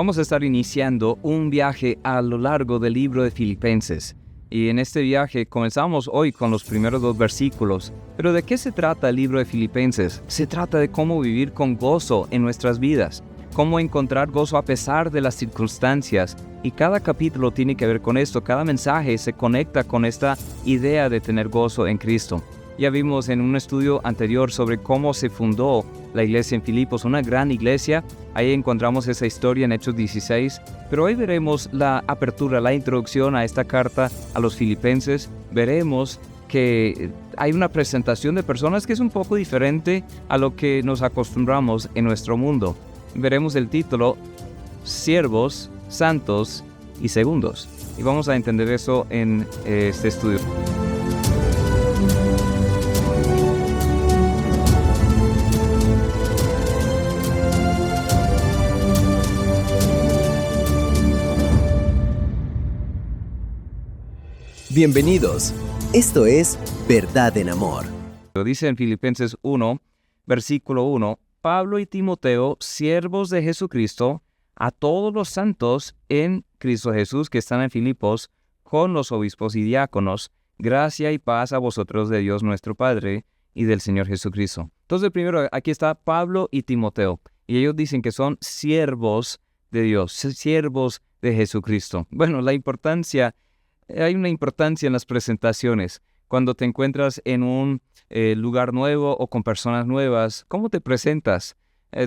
Vamos a estar iniciando un viaje a lo largo del libro de Filipenses. Y en este viaje comenzamos hoy con los primeros 2 versículos. Pero ¿de qué se trata el libro de Filipenses? Se trata de cómo vivir con gozo en nuestras vidas, cómo encontrar gozo a pesar de las circunstancias. Y cada capítulo tiene que ver con esto, cada mensaje se conecta con esta idea de tener gozo en Cristo. Ya vimos en un estudio anterior sobre cómo se fundó la iglesia en Filipos, una gran iglesia. Ahí encontramos esa historia en Hechos 16. Pero hoy veremos la apertura, la introducción a esta carta a los filipenses. Veremos que hay una presentación de personas que es un poco diferente a lo que nos acostumbramos en nuestro mundo. Veremos el título, Siervos, Santos y Segundos. Y vamos a entender eso en este estudio. Bienvenidos. Esto es Verdad en Amor. Lo dice en Filipenses 1, versículo 1, Pablo y Timoteo, siervos de Jesucristo, a todos los santos en Cristo Jesús que están en Filipos, con los obispos y diáconos, gracia y paz a vosotros de Dios nuestro Padre y del Señor Jesucristo. Entonces, primero, aquí está Pablo y Timoteo, y ellos dicen que son siervos de Dios, siervos de Jesucristo. Bueno, hay una importancia en las presentaciones. Cuando te encuentras en un lugar nuevo o con personas nuevas, ¿cómo te presentas?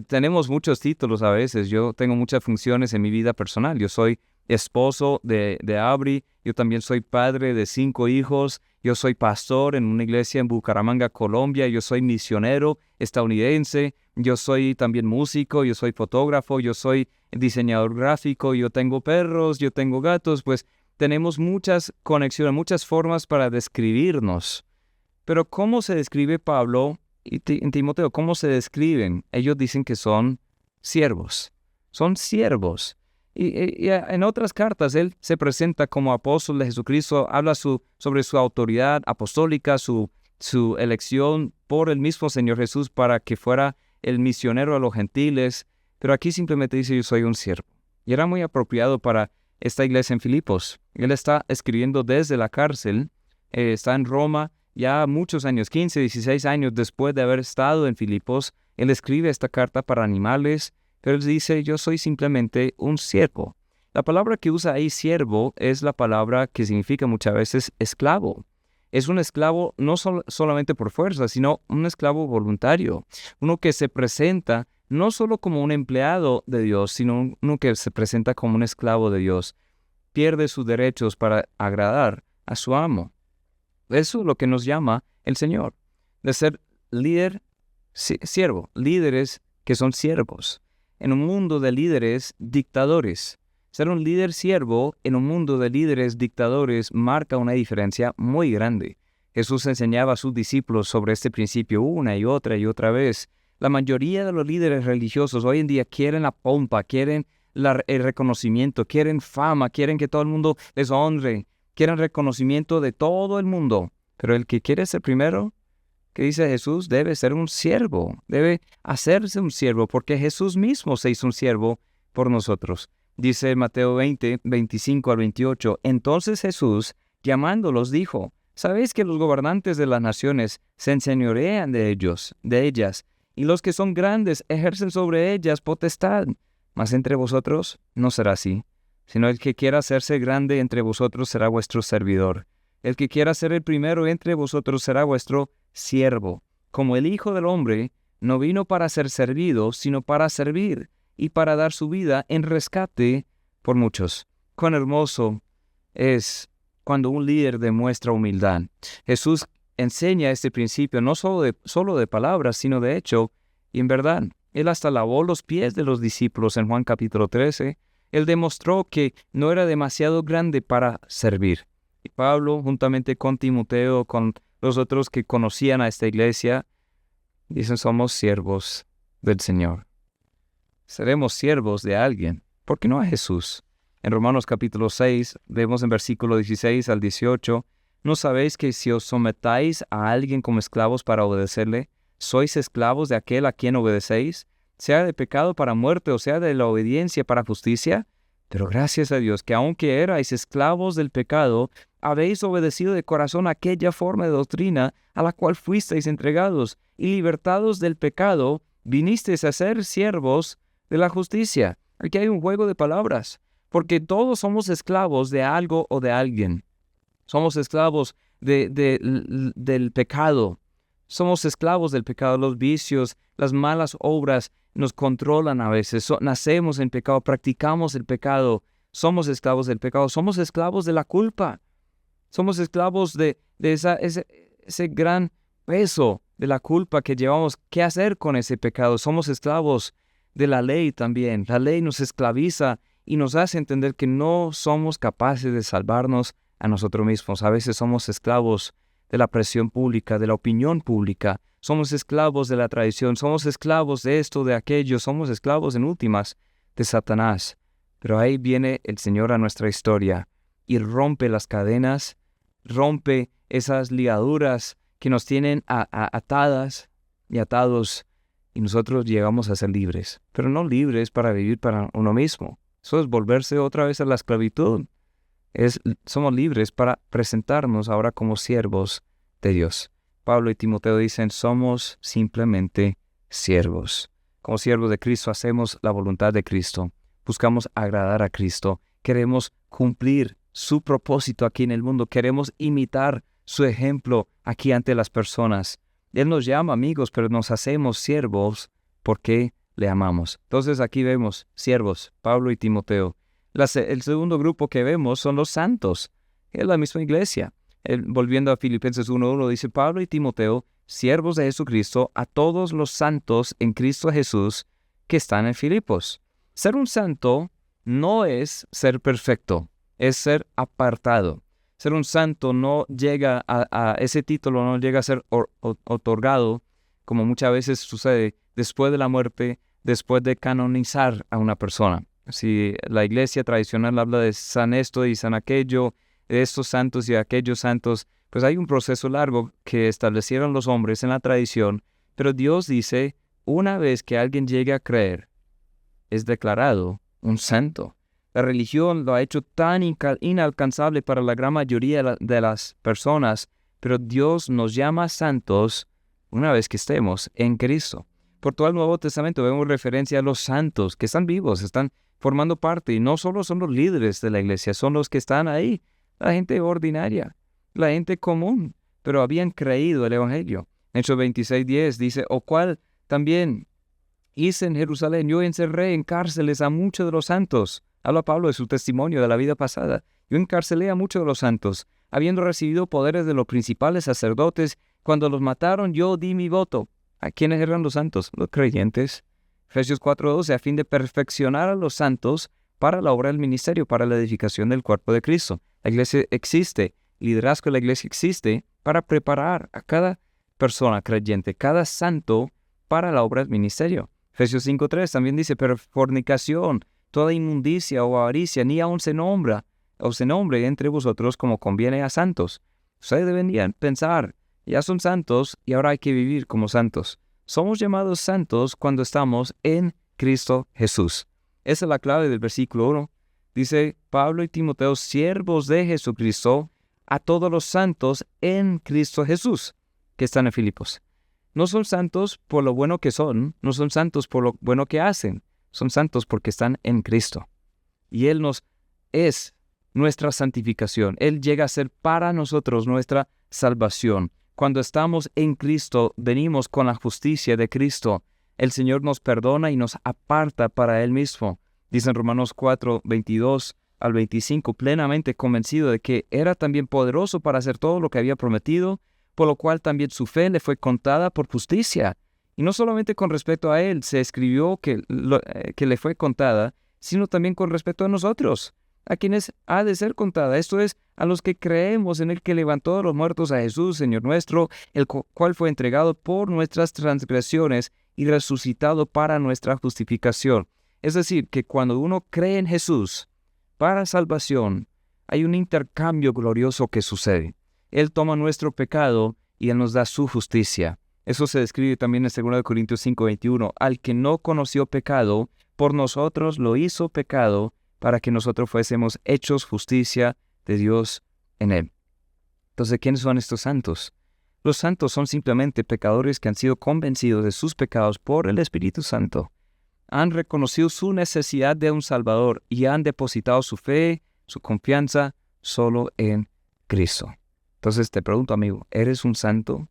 Tenemos muchos títulos a veces. Yo tengo muchas funciones en mi vida personal. Yo soy esposo de Abri, yo también soy padre de 5 hijos, yo soy pastor en una iglesia en Bucaramanga, Colombia, yo soy misionero estadounidense, yo soy también músico, yo soy fotógrafo, yo soy diseñador gráfico, yo tengo perros, yo tengo gatos, pues tenemos muchas conexiones, muchas formas para describirnos. Pero ¿cómo se describe Pablo y Timoteo? ¿Cómo se describen? Ellos dicen que son siervos. Son siervos. Y en otras cartas él se presenta como apóstol de Jesucristo, habla sobre su autoridad apostólica, su elección por el mismo Señor Jesús para que fuera el misionero a los gentiles. Pero aquí simplemente dice, yo soy un siervo. Y era muy apropiado para esta iglesia en Filipos. Él está escribiendo desde la cárcel, está en Roma ya muchos años, 15, 16 años después de haber estado en Filipos. Él escribe esta carta para animales, pero él dice, yo soy simplemente un siervo. La palabra que usa ahí, siervo, es la palabra que significa muchas veces esclavo. Es un esclavo no solamente por fuerza, sino un esclavo voluntario, uno que se presenta no solo como un empleado de Dios, sino uno que se presenta como un esclavo de Dios. Pierde sus derechos para agradar a su amo. Eso es lo que nos llama el Señor, de ser líder, siervo, líderes que son siervos. En un mundo de líderes dictadores, ser un líder siervo en un mundo de líderes dictadores marca una diferencia muy grande. Jesús enseñaba a sus discípulos sobre este principio una y otra vez. La mayoría de los líderes religiosos hoy en día quieren la pompa, quieren el reconocimiento, quieren fama, quieren que todo el mundo les honre, quieren reconocimiento de todo el mundo. Pero el que quiere ser primero, que dice Jesús, debe ser un siervo, debe hacerse un siervo, porque Jesús mismo se hizo un siervo por nosotros. Dice Mateo 20, 25 al 28, entonces Jesús, llamándolos, dijo, ¿sabéis que los gobernantes de las naciones se enseñorean de ellas, y los que son grandes ejercen sobre ellas potestad? Mas entre vosotros no será así, sino el que quiera hacerse grande entre vosotros será vuestro servidor. El que quiera ser el primero entre vosotros será vuestro siervo. Como el Hijo del Hombre no vino para ser servido, sino para servir, y para dar su vida en rescate por muchos. Cuán hermoso es cuando un líder demuestra humildad. Jesús enseña este principio no solo de palabras, sino de hecho y en verdad. Él hasta lavó los pies de los discípulos en Juan capítulo 13. Él demostró que no era demasiado grande para servir. Y Pablo, juntamente con Timoteo, con los otros que conocían a esta iglesia, dicen, somos siervos del Señor. Seremos siervos de alguien. ¿Por qué no a Jesús? En Romanos capítulo 6, vemos en versículo 16 al 18, ¿no sabéis que si os sometáis a alguien como esclavos para obedecerle, sois esclavos de aquel a quien obedecéis, sea de pecado para muerte o sea de la obediencia para justicia. Pero gracias a Dios que aunque erais esclavos del pecado, habéis obedecido de corazón aquella forma de doctrina a la cual fuisteis entregados, y libertados del pecado, vinisteis a ser siervos de la justicia. Aquí hay un juego de palabras, porque todos somos esclavos de algo o de alguien. Somos esclavos del pecado. Somos esclavos del pecado. Los vicios, las malas obras nos controlan a veces. Nacemos en pecado, practicamos el pecado. Somos esclavos del pecado. Somos esclavos de la culpa. Somos esclavos de ese gran peso de la culpa que llevamos. ¿Qué hacer con ese pecado? Somos esclavos de la ley también. La ley nos esclaviza y nos hace entender que no somos capaces de salvarnos a nosotros mismos. A veces somos esclavos de la presión pública, de la opinión pública. Somos esclavos de la tradición. Somos esclavos de esto, de aquello. Somos esclavos en últimas de Satanás. Pero ahí viene el Señor a nuestra historia y rompe las cadenas, rompe esas ligaduras que nos tienen atadas y atados, y nosotros llegamos a ser libres, pero no libres para vivir para uno mismo. Eso es volverse otra vez a la esclavitud. Somos libres para presentarnos ahora como siervos de Dios. Pablo y Timoteo dicen, somos simplemente siervos. Como siervos de Cristo hacemos la voluntad de Cristo, buscamos agradar a Cristo, queremos cumplir su propósito aquí en el mundo, queremos imitar su ejemplo aquí ante las personas. Él nos llama amigos, pero nos hacemos siervos porque le amamos. Entonces aquí vemos siervos, Pablo y Timoteo. El segundo grupo que vemos son los santos. Es la misma iglesia. Volviendo a Filipenses 1:1, dice Pablo y Timoteo, siervos de Jesucristo, a todos los santos en Cristo Jesús que están en Filipos. Ser un santo no es ser perfecto, es ser apartado. Ser un santo no llega a ese título, no llega a ser otorgado, como muchas veces sucede, después de la muerte, después de canonizar a una persona. Si la iglesia tradicional habla de san esto y san aquello, de estos santos y aquellos santos, pues hay un proceso largo que establecieron los hombres en la tradición, pero Dios dice, una vez que alguien llegue a creer, es declarado un santo. La religión lo ha hecho tan inalcanzable para la gran mayoría de las personas, pero Dios nos llama santos una vez que estemos en Cristo. Por todo el Nuevo Testamento vemos referencia a los santos que están vivos, están formando parte, y no solo son los líderes de la iglesia, son los que están ahí, la gente ordinaria, la gente común, pero habían creído el Evangelio. Hechos 26:10 dice, o cual también hice en Jerusalén, yo encerré en cárceles a muchos de los santos. Habla Pablo de su testimonio de la vida pasada. Yo encarcelé a muchos de los santos, habiendo recibido poderes de los principales sacerdotes. Cuando los mataron, yo di mi voto. ¿A quiénes eran los santos? Los creyentes. Efesios 4:12, a fin de perfeccionar a los santos para la obra del ministerio, para la edificación del cuerpo de Cristo. La iglesia existe, el liderazgo de la iglesia existe para preparar a cada persona creyente, cada santo, para la obra del ministerio. Efesios 5:3 también dice, pero fornicación, toda inmundicia o avaricia, ni aun se nombre entre vosotros como conviene a santos. Ustedes deberían pensar, ya son santos y ahora hay que vivir como santos. Somos llamados santos cuando estamos en Cristo Jesús. Esa es la clave del versículo 1. Dice Pablo y Timoteo, siervos de Jesucristo, a todos los santos en Cristo Jesús, que están en Filipos. No son santos por lo bueno que son, no son santos por lo bueno que hacen, son santos porque están en Cristo. Y Él es nuestra santificación. Él llega a ser para nosotros nuestra salvación. Cuando estamos en Cristo, venimos con la justicia de Cristo. El Señor nos perdona y nos aparta para Él mismo. Dice en Romanos 4:22-25, plenamente convencido de que era también poderoso para hacer todo lo que había prometido, por lo cual también su fe le fue contada por justicia. Y no solamente con respecto a Él se escribió que le fue contada, sino también con respecto a nosotros, a quienes ha de ser contada. Esto es, a los que creemos en el que levantó de los muertos a Jesús, Señor nuestro, el cual fue entregado por nuestras transgresiones y resucitado para nuestra justificación. Es decir, que cuando uno cree en Jesús para salvación, hay un intercambio glorioso que sucede. Él toma nuestro pecado y Él nos da su justicia. Eso se describe también en 2 Corintios 5:21. Al que no conoció pecado, por nosotros lo hizo pecado, para que nosotros fuésemos hechos justicia de Dios en él. Entonces, ¿quiénes son estos santos? Los santos son simplemente pecadores que han sido convencidos de sus pecados por el Espíritu Santo. Han reconocido su necesidad de un Salvador y han depositado su fe, su confianza solo en Cristo. Entonces te pregunto, amigo, ¿eres un santo?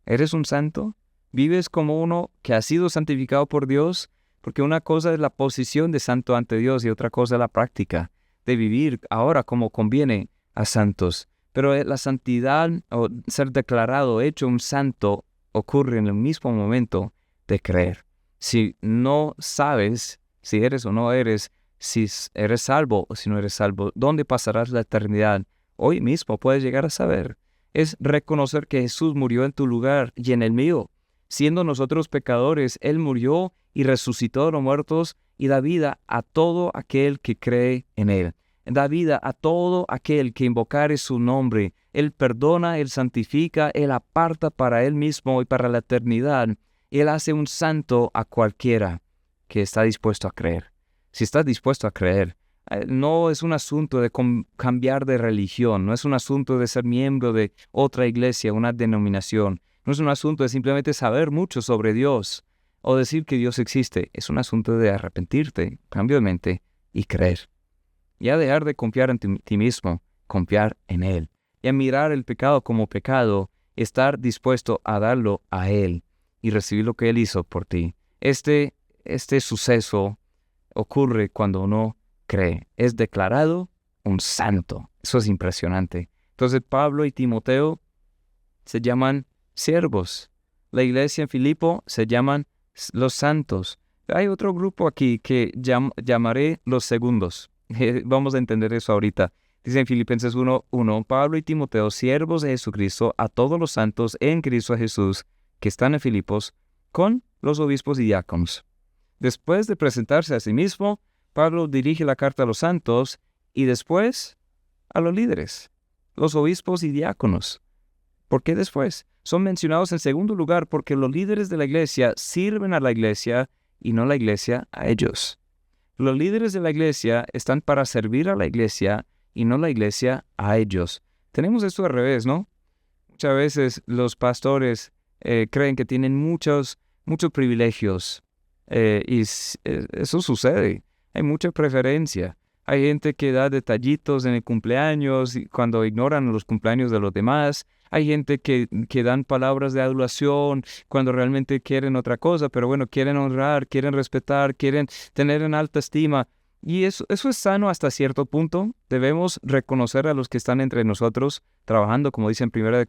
¿Eres un santo? ¿Vives como uno que ha sido santificado por Dios? Porque una cosa es la posición de santo ante Dios y otra cosa es la práctica de vivir ahora como conviene a santos. Pero la santidad o ser declarado, hecho un santo, ocurre en el mismo momento de creer. Si no sabes si eres o no eres, si eres salvo o si no eres salvo, ¿dónde pasarás la eternidad? Hoy mismo puedes llegar a saber. Es reconocer que Jesús murió en tu lugar y en el mío. Siendo nosotros pecadores, Él murió y resucitó de los muertos y da vida a todo aquel que cree en Él. Da vida a todo aquel que invocare su nombre. Él perdona, Él santifica, Él aparta para Él mismo y para la eternidad. Él hace un santo a cualquiera que está dispuesto a creer. Si estás dispuesto a creer, no es un asunto de cambiar de religión, no es un asunto de ser miembro de otra iglesia, una denominación. No es un asunto de simplemente saber mucho sobre Dios o decir que Dios existe. Es un asunto de arrepentirte, cambio de mente y creer. Y a dejar de confiar en ti mismo, confiar en Él. Y a mirar el pecado como pecado, estar dispuesto a darlo a Él y recibir lo que Él hizo por ti. Este suceso ocurre cuando uno cree. Es declarado un santo. Eso es impresionante. Entonces Pablo y Timoteo se llaman siervos. La iglesia en Filipo se llaman los santos. Hay otro grupo aquí que llamaré los segundos. Vamos a entender eso ahorita. Dice en Filipenses 1:1, Pablo y Timoteo, siervos de Jesucristo, a todos los santos en Cristo Jesús, que están en Filipos, con los obispos y diáconos. Después de presentarse a sí mismo, Pablo dirige la carta a los santos y después a los líderes, los obispos y diáconos. ¿Por qué después? Son mencionados en segundo lugar porque los líderes de la iglesia sirven a la iglesia y no la iglesia a ellos. Los líderes de la iglesia están para servir a la iglesia y no la iglesia a ellos. Tenemos esto al revés, ¿no? Muchas veces los pastores creen que tienen muchos privilegios y eso sucede. Hay mucha preferencia. Hay gente que da detallitos en el cumpleaños cuando ignoran los cumpleaños de los demás. Hay gente que dan palabras de adulación cuando realmente quieren otra cosa, pero bueno, quieren honrar, quieren respetar, quieren tener en alta estima. Y eso es sano hasta cierto punto. Debemos reconocer a los que están entre nosotros trabajando, como dice en 1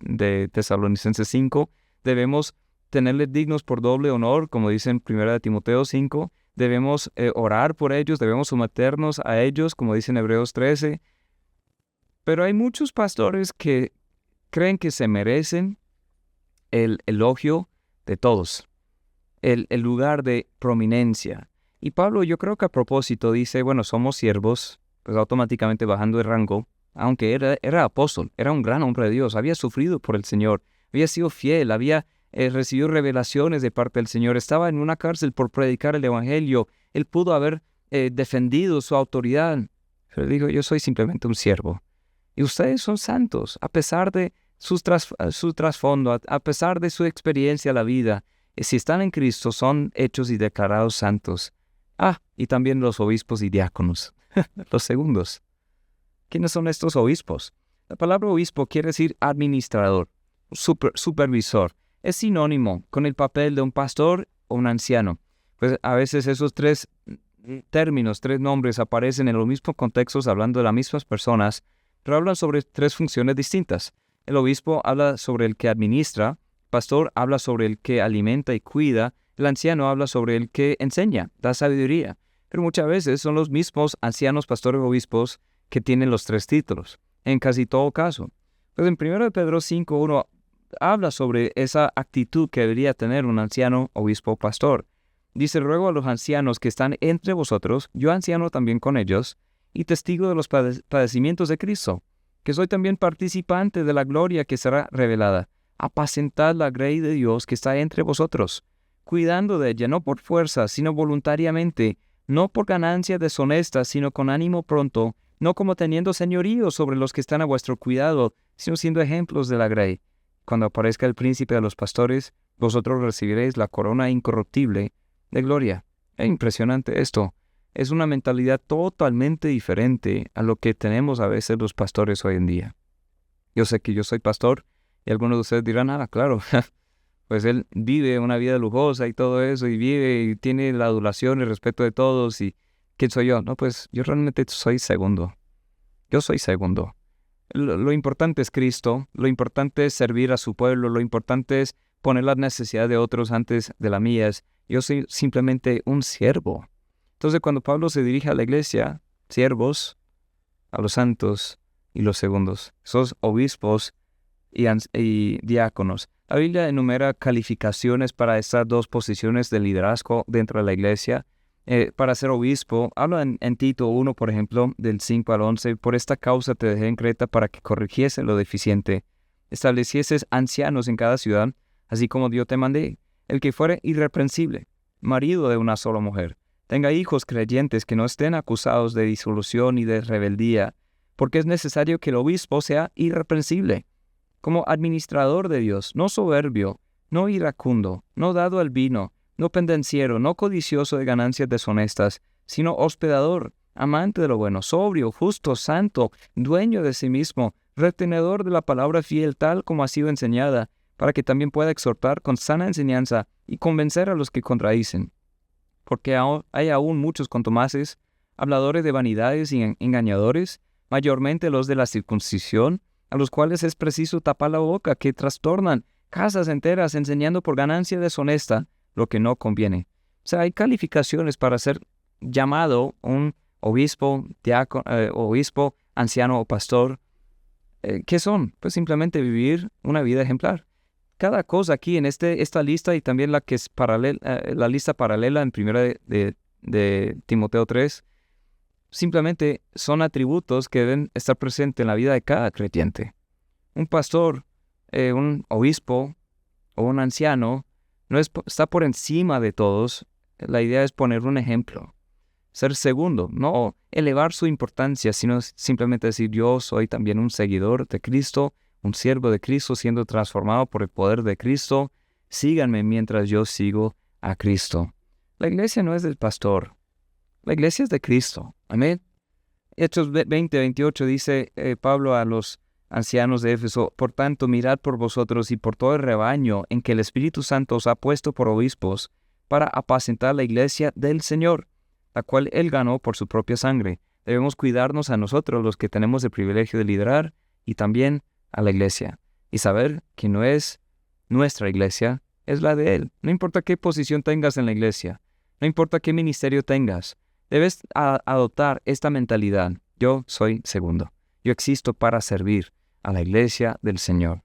de Tesalonicenses 5. Debemos tenerles dignos por doble honor, como dice en 1 de Timoteo 5. Debemos orar por ellos, debemos someternos a ellos, como dice en Hebreos 13. Pero hay muchos pastores que creen que se merecen el elogio de todos, el lugar de prominencia. Y Pablo, yo creo que a propósito dice, bueno, somos siervos, pues automáticamente bajando de rango, aunque era apóstol, era un gran hombre de Dios, había sufrido por el Señor, había sido fiel, había recibió revelaciones de parte del Señor, estaba en una cárcel por predicar el Evangelio, él pudo haber defendido su autoridad, pero digo, yo soy simplemente un siervo, y ustedes son santos, a pesar de su trasfondo, a pesar de su experiencia en la vida, si están en Cristo, son hechos y declarados santos. Y también los obispos y diáconos, los segundos. ¿Quiénes son estos obispos? La palabra obispo quiere decir administrador, supervisor. Es sinónimo con el papel de un pastor o un anciano. Pues a veces esos tres términos, tres nombres aparecen en los mismos contextos hablando de las mismas personas, pero hablan sobre tres funciones distintas. El obispo habla sobre el que administra, el pastor habla sobre el que alimenta y cuida, el anciano habla sobre el que enseña, da sabiduría. Pero muchas veces son los mismos ancianos, pastores o obispos que tienen los tres títulos, en casi todo caso. Pues en 1 Pedro 5:1 habla sobre esa actitud que debería tener un anciano, obispo o pastor. Dice, ruego a los ancianos que están entre vosotros, yo anciano también con ellos, y testigo de los padecimientos de Cristo, que soy también participante de la gloria que será revelada. apacentad la grey de Dios que está entre vosotros, cuidando de ella, no por fuerza, sino voluntariamente, no por ganancia deshonesta, sino con ánimo pronto, no como teniendo señorío sobre los que están a vuestro cuidado, sino siendo ejemplos de la grey. Cuando aparezca el príncipe de los pastores, vosotros recibiréis la corona incorruptible de gloria. Es impresionante esto. Es una mentalidad totalmente diferente a lo que tenemos a veces los pastores hoy en día. Yo sé que yo soy pastor y algunos de ustedes dirán, claro, pues él vive una vida lujosa y todo eso, y vive y tiene la adulación y el respeto de todos, y ¿quién soy yo? No, pues yo realmente soy segundo. Yo soy segundo. Lo importante es Cristo, lo importante es servir a su pueblo, lo importante es poner las necesidades de otros antes de las mías. Yo soy simplemente un siervo. Entonces cuando Pablo se dirige a la iglesia, siervos, a los santos y los segundos, esos obispos y diáconos. La Biblia enumera calificaciones para estas dos posiciones de liderazgo dentro de la iglesia. Para ser obispo, habla en Tito 1, por ejemplo, del 5 al 11, por esta causa te dejé en Creta para que corrigiese lo deficiente, establecieses ancianos en cada ciudad, así como Dios te mandé, el que fuere irreprensible, marido de una sola mujer, tenga hijos creyentes que no estén acusados de disolución y de rebeldía, porque es necesario que el obispo sea irreprensible, como administrador de Dios, no soberbio, no iracundo, no dado al vino, no pendenciero, no codicioso de ganancias deshonestas, sino hospedador, amante de lo bueno, sobrio, justo, santo, dueño de sí mismo, retenedor de la palabra fiel tal como ha sido enseñada, para que también pueda exhortar con sana enseñanza y convencer a los que contradicen. Porque hay aún muchos contumaces, habladores de vanidades y engañadores, mayormente los de la circuncisión, a los cuales es preciso tapar la boca, que trastornan casas enteras enseñando por ganancia deshonesta lo que no conviene. O sea, hay calificaciones para ser llamado un obispo, obispo, anciano o pastor. ¿Qué son? Pues simplemente vivir una vida ejemplar. Cada cosa aquí en esta lista, y también la que es la lista paralela en primera de Timoteo 3, simplemente son atributos que deben estar presentes en la vida de cada creyente. Un pastor, un obispo o un anciano está por encima de todos. La idea es poner un ejemplo. Ser segundo, no elevar su importancia, sino simplemente decir yo soy también un seguidor de Cristo, un siervo de Cristo siendo transformado por el poder de Cristo. Síganme mientras yo sigo a Cristo. La iglesia no es del pastor. La iglesia es de Cristo. Amén. Hechos 20:28 dice Pablo a los ancianos de Éfeso, por tanto, mirad por vosotros y por todo el rebaño en que el Espíritu Santo os ha puesto por obispos para apacentar la iglesia del Señor, la cual Él ganó por su propia sangre. Debemos cuidarnos a nosotros, los que tenemos el privilegio de liderar, y también a la iglesia, y saber que no es nuestra iglesia, es la de Él. No importa qué posición tengas en la iglesia, no importa qué ministerio tengas, debes adoptar esta mentalidad. Yo soy segundo. Yo existo para servir a la iglesia del Señor.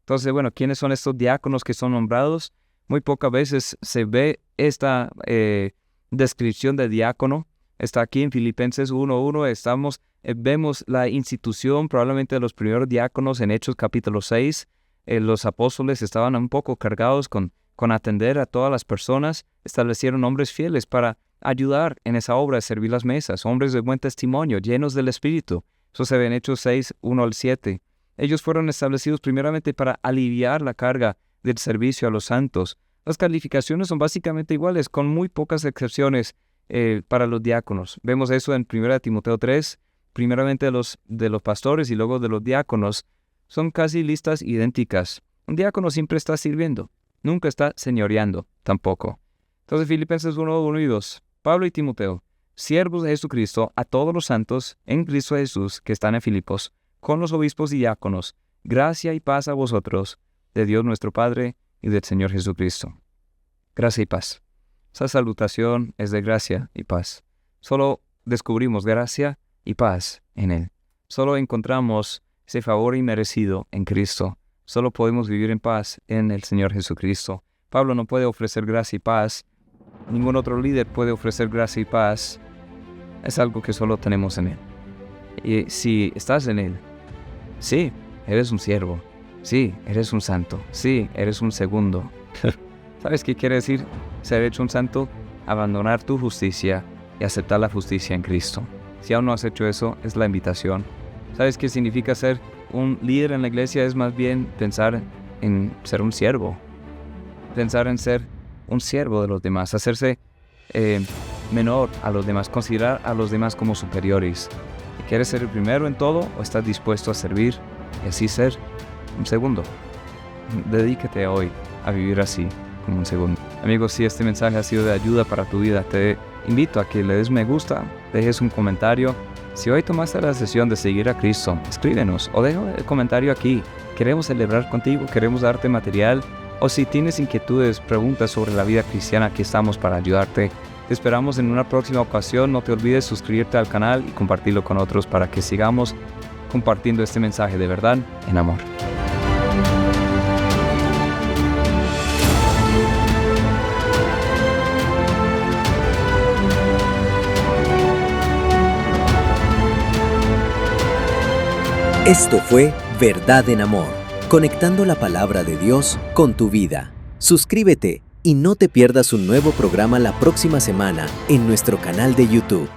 Entonces, bueno, ¿quiénes son estos diáconos que son nombrados? Muy pocas veces se ve esta descripción de diácono. Está aquí en Filipenses 1:1. Vemos la institución probablemente de los primeros diáconos en Hechos capítulo 6. Los apóstoles estaban un poco cargados con atender a todas las personas. Establecieron hombres fieles para ayudar en esa obra de servir las mesas, hombres de buen testimonio, llenos del Espíritu. Eso se ve en Hechos 6:1-7. Ellos fueron establecidos primeramente para aliviar la carga del servicio a los santos. Las calificaciones son básicamente iguales, con muy pocas excepciones para los diáconos. Vemos eso en 1 Timoteo 3, primeramente de los pastores y luego de los diáconos. Son casi listas idénticas. Un diácono siempre está sirviendo, nunca está señoreando tampoco. Entonces Filipenses 1:1-2. Pablo y Timoteo, siervos de Jesucristo, a todos los santos en Cristo Jesús que están en Filipos, con los obispos y diáconos, gracia y paz a vosotros, de Dios nuestro Padre y del Señor Jesucristo. Gracia y paz. Esa salutación es de gracia y paz. Solo descubrimos gracia y paz en Él. Solo encontramos ese favor inmerecido en Cristo. Solo podemos vivir en paz en el Señor Jesucristo. Pablo no puede ofrecer gracia y paz. Ningún otro líder puede ofrecer gracia y paz. Es algo que solo tenemos en Él. Y si estás en Él, sí, eres un siervo. Sí, eres un santo. Sí, eres un segundo. ¿Sabes qué quiere decir ser hecho un santo? Abandonar tu justicia y aceptar la justicia en Cristo. Si aún no has hecho eso, es la invitación. ¿Sabes qué significa ser un líder en la iglesia? Es más bien pensar en ser un siervo. Pensar en ser un siervo de los demás, hacerse menor a los demás, considerar a los demás como superiores. ¿Quieres ser el primero en todo o estás dispuesto a servir y así ser un segundo? Dedícate hoy a vivir así, como un segundo. Amigos, si este mensaje ha sido de ayuda para tu vida, te invito a que le des me gusta, dejes un comentario. Si hoy tomaste la decisión de seguir a Cristo, escríbenos o deja el comentario aquí. Queremos celebrar contigo, queremos darte material. O si tienes inquietudes, preguntas sobre la vida cristiana, aquí estamos para ayudarte. Te esperamos en una próxima ocasión. No te olvides suscribirte al canal y compartirlo con otros para que sigamos compartiendo este mensaje de verdad en amor. Esto fue Verdad en Amor, conectando la palabra de Dios con tu vida. Suscríbete y no te pierdas un nuevo programa la próxima semana en nuestro canal de YouTube.